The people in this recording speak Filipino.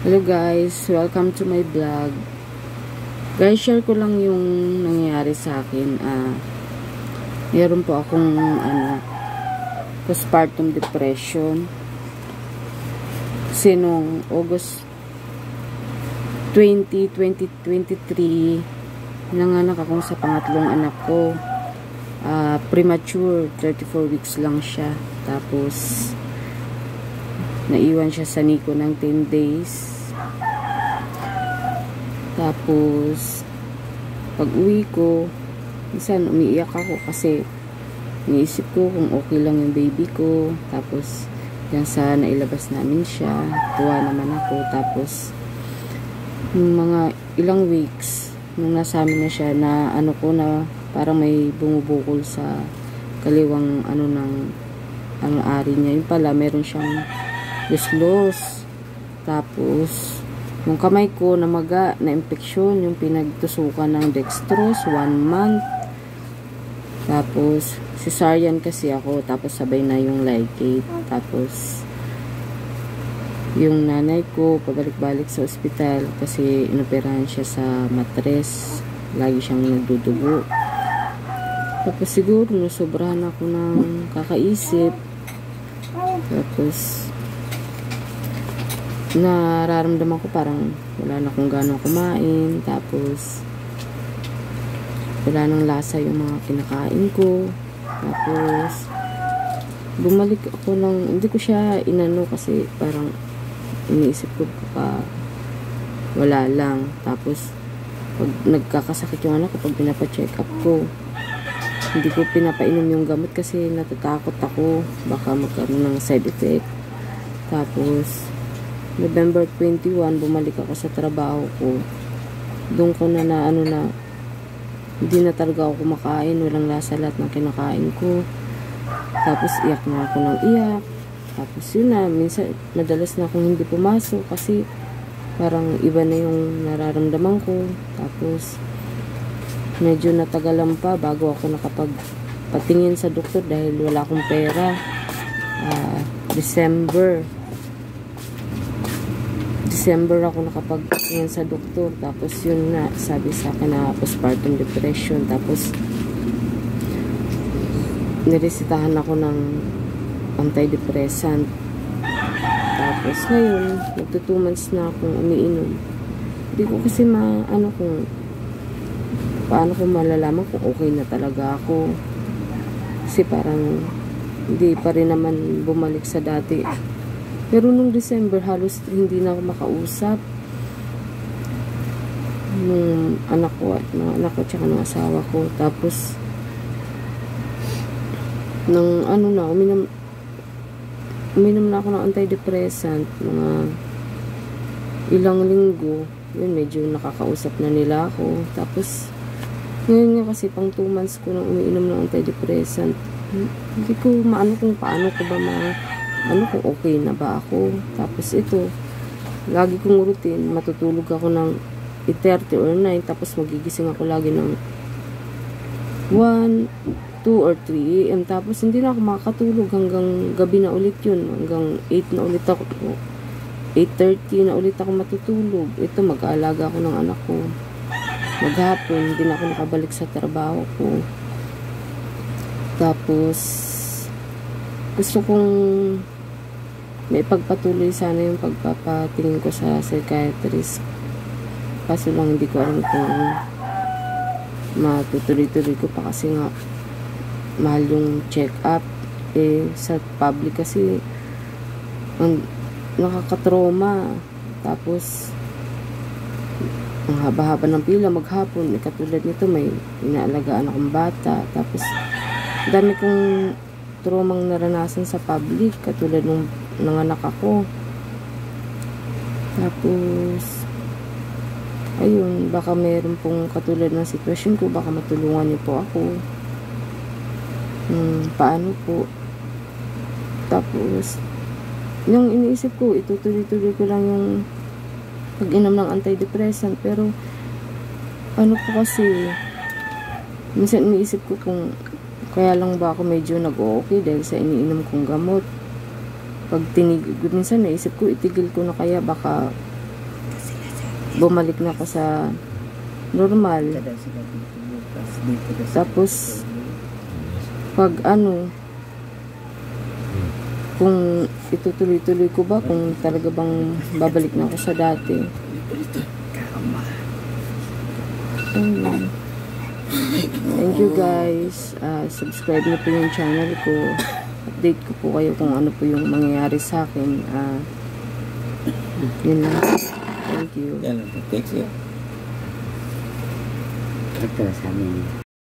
Hello guys, welcome to my vlog. Guys, share ko lang yung nangyayari sa akin. Meron po akong postpartum depression. Kasi nung August 20, 2023, nanganak akong sa pangatlong anak ko. Premature, 34 weeks lang siya. Tapos naiwan siya sa NICU ng 10 days. Tapos pag uwi ko, minsan umiiyak ako kasi iniisip ko kung okay lang yung baby ko. Tapos yan sa nailabas namin siya, tuwa naman ako. Tapos yung mga ilang weeks nung nasa amin na siya, na ko na parang may bumubukol sa kaliwang ng ari niya. Yung pala meron siyang los. Tapos yung kamay ko namaga, na infeksyon, yung pinagtusukan ng dextrose, 1 month. Tapos cesarean kasi ako, tapos sabay na yung ligate. Tapos yung nanay ko pabalik-balik sa ospital kasi inoperahan siya sa matres, lagi siyang nagdudugo. Tapos siguro nasobrahan ako ng kakaisip. Tapos nararamdaman ko parang wala na akong gano'ng kumain. Tapos wala nang lasa yung mga kinakain ko. Tapos bumalik ako ng, hindi ko siya inano kasi parang iniisip ko pa wala lang. Tapos pag nagkakasakit yung anak ko, pag pinapacheck up ko, hindi ko pinapainom yung gamot kasi natatakot ako baka magkaroon ng side effect. Tapos November 21, bumalik ako sa trabaho ko. Doon ko na hindi na talaga ako kumakain. Walang lasa lahat ng kinakain ko. Tapos iyak na ako ng iyak. Tapos yun na, minsan madalas na akong hindi pumasok kasi parang iba na yung nararamdaman ko. Tapos medyo natagalan pa bago ako nakapagpatingin sa doktor dahil wala akong pera. December ako nakapagpatingin sa doktor. Tapos yun na, sabi sa akin na postpartum depression. Tapos niresitahan ako ng antidepressant. Tapos ngayon magto 2 months na akong umiinom. Hindi ko kasi kung paano ko malalaman kung okay na talaga ako. Kasi parang hindi pa rin naman bumalik sa dati. Pero nung December, halos hindi na ako makausap nung anak ko at mga anak ko tsaka ng asawa ko. Tapos nung uminom na ako ng antidepressant, mga ilang linggo, yun medyo nakakausap na nila ako. Tapos ngayon nga kasi pang 2 months ko nang umiinom ng antidepressant, hindi ko maano kung paano ko ba kung okay na ba ako. Tapos ito, lagi kong routine, matutulog ako ng 8:30 or 9, tapos magigising ako lagi ng 1, 2 or 3 AM. Tapos hindi na ako makakatulog hanggang gabi na ulit yun, hanggang 8 na ulit ako, 8:30 na ulit ako matutulog. Ito, mag-aalaga ako ng anak ko. Maghapon, hindi na ako nakabalik sa trabaho ko. Tapos gusto kong may pagpatuloy sana yung pagpapatingin ko sa psychiatrist. Kaso lang hindi ko alam kung matutuloy-tuloy ko pa kasi nga mahal yung check-up. Sa public kasi nakakatrauma. Tapos ang haba-haba ng pila maghapon. Katulad nito, may inaalagaan akong bata. Tapos dami kong traumang naranasan sa public, katulad nung nanganak ako. Tapos ayun, baka meron pong katulad ng sitwasyon ko, baka matulungan niyo po ako. Paano po? Tapos yung iniisip ko, itutuloy-tuloy ko lang yung pag-inom ng antidepressant. Pero ano po kasi, minsan iniisip ko kung kaya lang ba ako medyo nag-o-okay dahil sa iniinom kong gamot. Pag minsan naisip ko, itigil ko na kaya, baka bumalik na ako sa normal. Tapos pag kung itutuloy-tuloy ko ba, kung talaga bang babalik na ako sa dati. Thank you guys. Subscribe na po yung channel ko. Update ko po kayo kung ano po yung mangyayari sa akin. Yun lang. Thank you. Yan, thanks you. Ito sa amin.